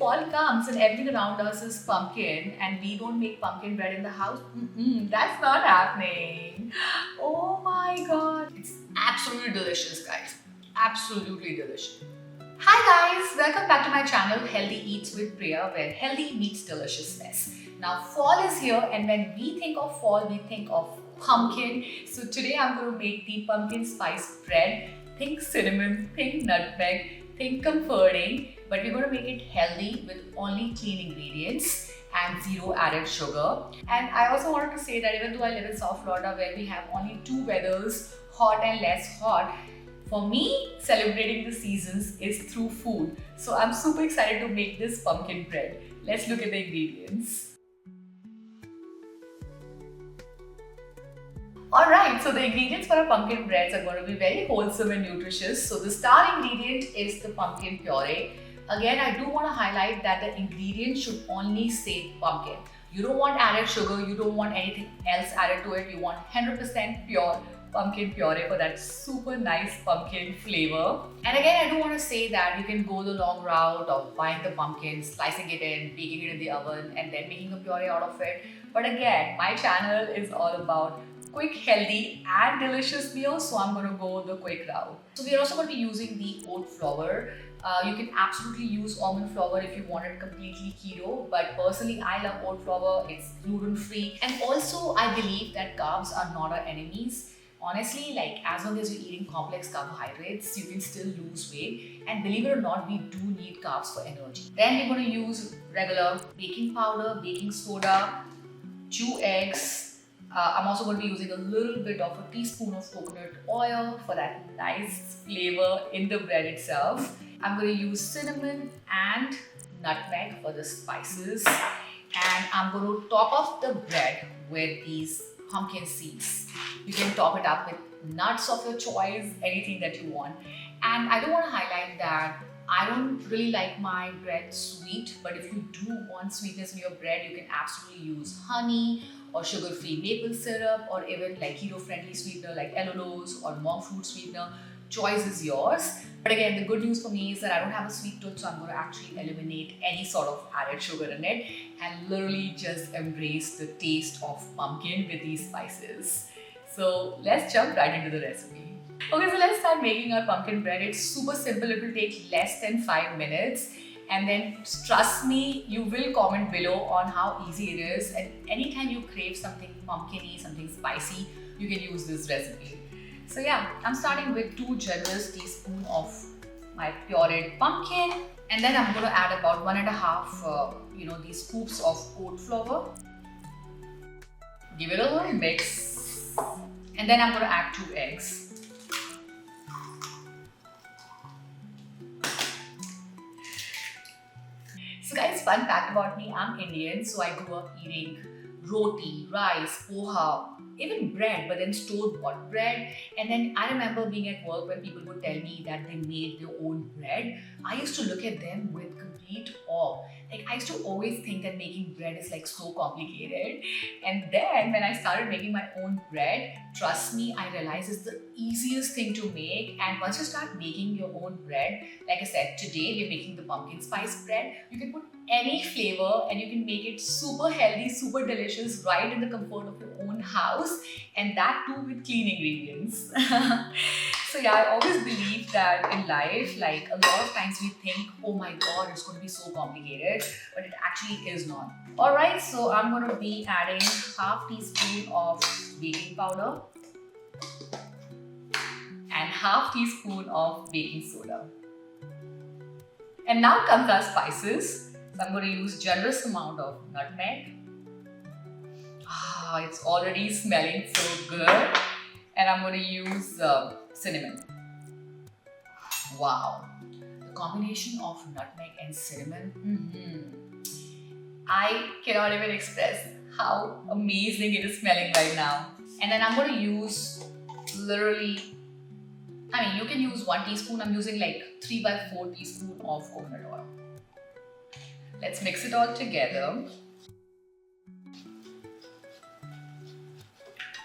fall comes and everything around us is pumpkin and we don't make pumpkin bread in the house, that's not happening. Oh my god. It's absolutely delicious, guys. Absolutely delicious. Hi guys, welcome back to my channel Healthy Eats with Priya, where healthy meets deliciousness. Now fall is here and when we think of fall, we think of pumpkin. So today I'm going to make the pumpkin spice bread. Think cinnamon, think nutmeg, think comforting, but we're going to make it healthy with only clean ingredients and zero added sugar. And I also wanted to say that even though I live in South Florida where we have only two weathers, hot and less hot, for me, celebrating the seasons is through food. So I'm super excited to make this pumpkin bread. Let's look at the ingredients. Alright, so the ingredients for our pumpkin breads are going to be very wholesome and nutritious. So the star ingredient is the pumpkin puree. Again, I do want to highlight that the ingredients should only say pumpkin. You don't want added sugar, you don't want anything else added to it. You want 100% pure pumpkin puree for that super nice pumpkin flavor. And again, I do want to say that you can go the long route of buying the pumpkin, slicing it in, baking it in the oven, and then making a puree out of it. But again, my channel is all about quick, healthy and delicious meals, so I'm going to go the quick route. So we're also going to be using the oat flour. You can absolutely use almond flour if you want it completely keto, but personally I love oat flour. It's gluten free, and also I believe that carbs are not our enemies. Honestly, like as long as you're eating complex carbohydrates, you can still lose weight. And believe it or not, we do need carbs for energy. Then we're going to use regular baking powder, baking soda, 2 eggs. I'm also going to be using a little bit of a teaspoon of coconut oil for that nice flavor in the bread itself. I'm going to use cinnamon and nutmeg for the spices. And I'm going to top off the bread with these pumpkin seeds. You can top it up with nuts of your choice, anything that you want. And I do want to highlight that I don't really like my bread sweet, but if you do want sweetness in your bread, you can absolutely use honey or sugar-free maple syrup, or even like keto-friendly sweetener like allulose or monk fruit sweetener. Choice is yours. But again, the good news for me is that I don't have a sweet tooth, so I'm going to actually eliminate any sort of added sugar in it and literally just embrace the taste of pumpkin with these spices. So let's jump right into the recipe. Okay, so let's start making our pumpkin bread. It's super simple. It will take less than 5 minutes. And then trust me, you will comment below on how easy it is. And anytime you crave something pumpkin-y, something spicy, you can use this recipe. So yeah, I'm starting with 2 generous teaspoons of my pureed pumpkin. And then I'm going to add about 1.5 these scoops of oat flour. Give it a little mix. And then I'm going to add 2 eggs. So guys, fun fact about me, I'm Indian, so I grew up eating roti, rice, poha, even bread, but then store-bought bread. And then I remember being at work when people would tell me that they made their own bread. I used to look at them with complete awe. Like I used to always think that making bread is like so complicated. And then when I started making my own bread, trust me, I realized it's the easiest thing to make. And once you start making your own bread, like I said, today we're making the pumpkin spice bread. You can put any flavor and you can make it super healthy, super delicious, right in the comfort of your own house, and that too with clean ingredients. So yeah, I always believe that in life, like a lot of times we think, oh my god, it's going to be so complicated, but it actually is not. Alright, so I'm going to be adding half teaspoon of baking powder and half teaspoon of baking soda. And now comes our spices. So I'm going to use generous amount of nutmeg. It's already smelling so good. And I'm going to use cinnamon. Wow. The combination of nutmeg and cinnamon. I cannot even express how amazing it is smelling right now. And then I'm going to use literally, you can use 1 teaspoon. I'm using like 3/4 teaspoon of coconut oil. Let's mix it all together.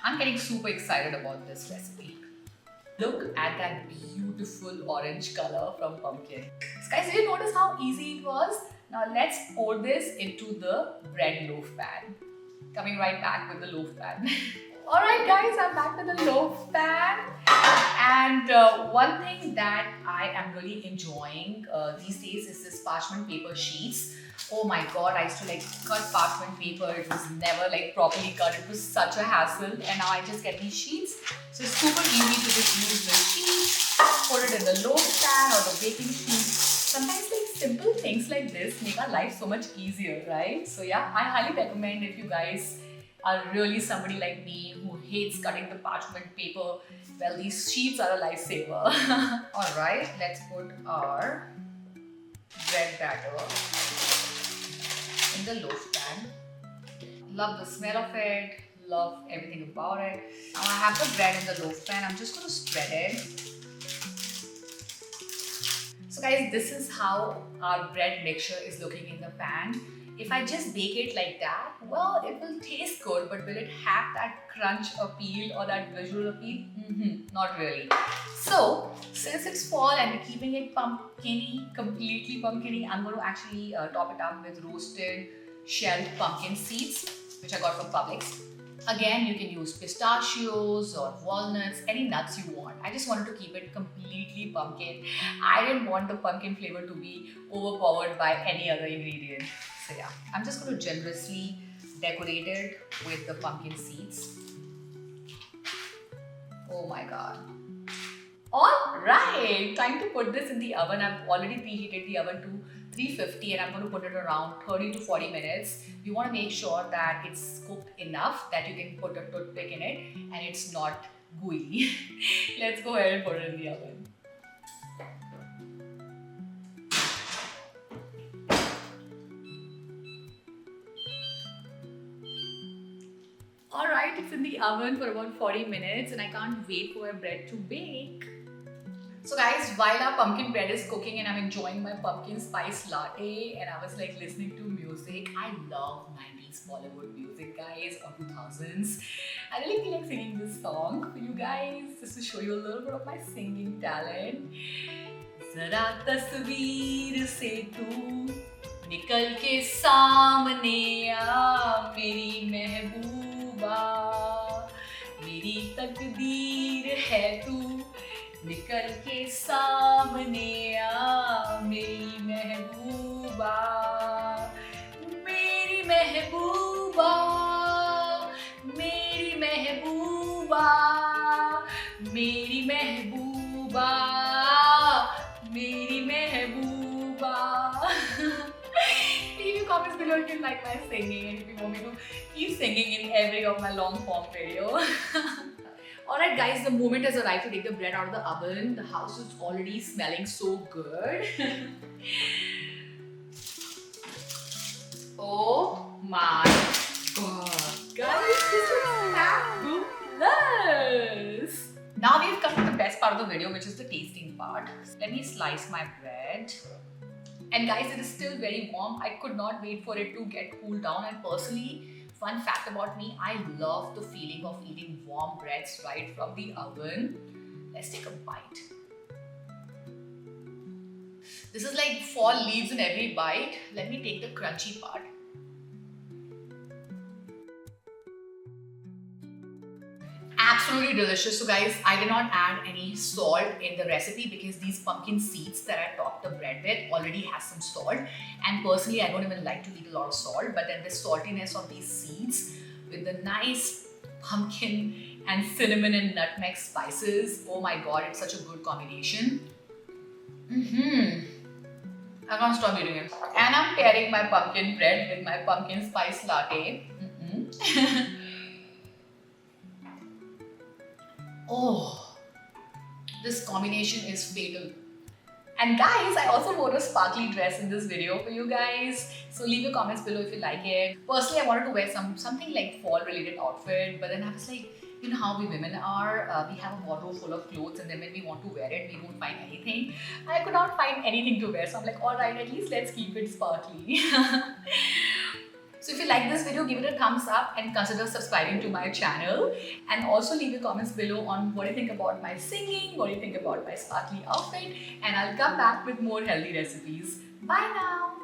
I'm getting super excited about this recipe. Look at that beautiful orange color from pumpkin. So guys, did you notice how easy it was? Now let's pour this into the bread loaf pan. Coming right back with the loaf pan. Alright guys, I'm back with the loaf pan. And one thing that I am really enjoying these days is this parchment paper sheets. Oh my god, I used to like cut parchment paper. It was never like properly cut. It was such a hassle. And now I just get these sheets. So it's super easy to just use the sheet, put it in the loaf pan or the baking sheet. Sometimes like simple things like this make our life so much easier, right? So yeah, I highly recommend if you guys are really somebody like me who hates cutting the parchment paper, well, these sheets are a lifesaver. Alright, let's put our bread batter in the loaf pan. Love the smell of it, love everything about it. Now I have the bread in the loaf pan, I'm just going to spread it. So guys, this is how our bread mixture is looking in the pan. If I just bake it like that, well, it will taste good, but will it have that crunch appeal or that visual appeal? Not really. So, since it's fall and we're keeping it pumpkin-y, completely pumpkin-y, I'm going to actually top it up with roasted shelled pumpkin seeds, which I got from Publix. Again, you can use pistachios or walnuts, any nuts you want. I just wanted to keep it completely pumpkin. I didn't want the pumpkin flavor to be overpowered by any other ingredient. So yeah, I'm just going to generously decorate it with the pumpkin seeds. Oh my god. Alright, time to put this in the oven. I've already preheated the oven to 350 and I'm going to put it around 30 to 40 minutes. You want to make sure that it's cooked enough that you can put a toothpick in it and it's not gooey. Let's go ahead and put it in the oven. Alright, it's in the oven for about 40 minutes and I can't wait for my bread to bake. So guys, while our pumpkin bread is cooking and I'm enjoying my pumpkin spice latte and I was like listening to music. I love 90s Bollywood music, guys, or 2000s. I really feel like singing this song for you guys just to show you a little bit of my singing talent. Zara tasveer se tu nikal ke saamne aa meri mehbooba, meri takdeer hai tu निकल के सामने आ मेरी महबूबा, मेरी महबूबा, मेरी महबूबा, मेरी महबूबा, मेरी महबूबा. Leave your comments below if you like my singing and if you want me to keep singing in every of my long form video. Alright guys, the moment has arrived to take the bread out of the oven. The house is already smelling so good. Oh my god. Guys, this is fabulous. Now we've come to the best part of the video, which is the tasting part. Let me slice my bread. And guys, it is still very warm. I could not wait for it to get cooled down, and personally, fun fact about me, I love the feeling of eating warm breads right from the oven. Let's take a bite. This is like fall leaves in every bite. Let me take the crunchy part. Absolutely delicious. So guys, I did not add any salt in the recipe because these pumpkin seeds that I topped the bread with already has some salt, and personally I don't even like to eat a lot of salt, but then the saltiness of these seeds with the nice pumpkin and cinnamon and nutmeg spices, oh my god, it's such a good combination. I can't stop eating it. And I'm pairing my pumpkin bread with my pumpkin spice latte. Oh, this combination is fatal. And guys, I also wore a sparkly dress in this video for you guys. So leave your comments below if you like it. Personally, I wanted to wear something like fall related outfit, but then I was like, you know how we women are, we have a wardrobe full of clothes and then when we want to wear it, we don't find anything. I could not find anything to wear, so I'm like, alright, at least let's keep it sparkly. So if you like this video, give it a thumbs up and consider subscribing to my channel. And also leave your comments below on what you think about my singing, what you think about my sparkly outfit. And I'll come back with more healthy recipes. Bye now!